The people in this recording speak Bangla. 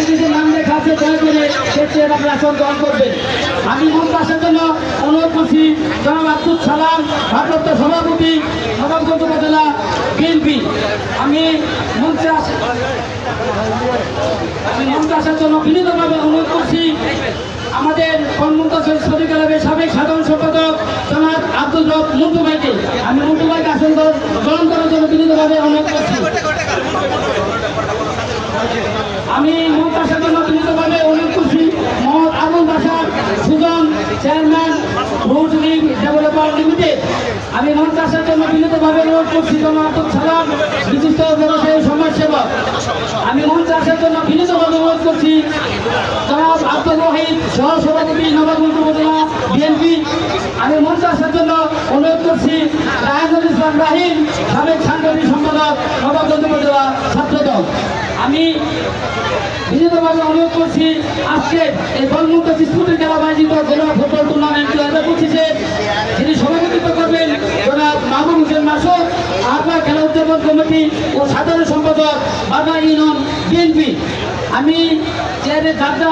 নিজের নাম লেখা আছে দয়া করে সেই চেয়ার আপনার আসন গ্রহণ করবেন। আমি মঞ্চে আসার জন্য অনুরোধ করছি জনাব আব্দুল সালাম, ভারপ্রাপ্ত সভাপতি নবাবগঞ্জ উপজেলা বিএনপি। আমি মঞ্চে আসার জন্য বিনীতভাবে অনুরোধ করছি আমাদের কর্মমন্ত্রী শরীফ ক্লাবের সাবেক সাধারণ সম্পাদক জনাব আব্দুল রব মন্টু ভাইকে। আমি মন্টু ভাইকে আসন গ্রহণ করার জন্য বিনীতভাবে অনুরোধ করছি। আমি মঞ্চে আসার জন্য বিনীতভাবে অনুরোধ করছি মোহাম্মদ আবুল বাশার সুজন, চেয়ারম্যান মুসলিম ডেভেলপার লিমিটেড। আমি মঞ্চে আসার জন্য বিনীতভাবে অনুরোধ করছি জনাব আব্দুল সালাম, বিশিষ্ট ব্যবসায়ী সমাজসেবক। আমি মঞ্চে আসার জন্য বিনীতভাবে অনুরোধ করছি জনাব আব্দুল ওয়াহিদ, সহসভাপতি নবাবগঞ্জ উপজেলা বিএনপি। আমি মঞ্চে আসার জন্য অনুরোধ করছি রায়নুল ইসলাম রাহিম, সাবেক সাংগঠনিক সম্পাদক নবাবগঞ্জ উপজেলা ছাত্রদল। আমি বিনীতভাবে অনুরোধ করছি আজকে এই বলমুক্ত স্কুলের খেলা আয়োজিত জেলা ফুটবল টুর্নামেন্ট 2025-এ যিনি সভাপতিত্ব করবেন জনাব মাহবুব হোসেন মাসুদ, আহ্বায়ক খেলা উদযাপন কমিটি ও সাধারণ সম্পাদক বাগা ইউনিয়ন বিএনপি। আমি চেয়ারে যাত্রা